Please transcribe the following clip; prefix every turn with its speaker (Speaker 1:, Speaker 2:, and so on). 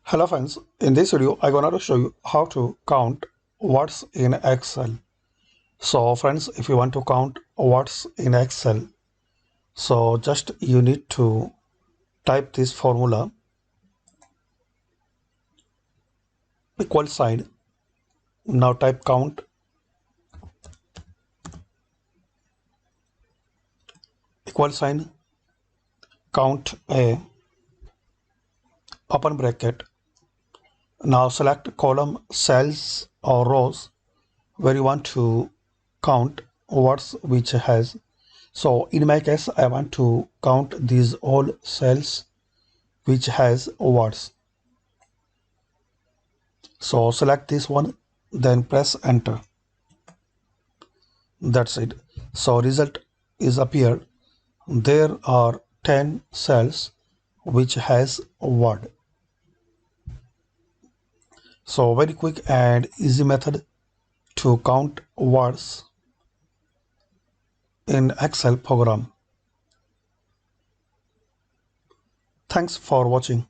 Speaker 1: Hello friends, in this video I'm gonna show you how to count words in Excel. So friends, if you want to count words in Excel, so just you need to type this formula equal sign. Now type count equal sign count a open bracket. Now select column, cells or rows where you want to count words which has. So in my case I want to count these all cells which has words. So select this one, then press enter. That's it. So result is appeared. There are 10 cells which has word. So very quick and easy method to count words in Excel program. Thanks for watching.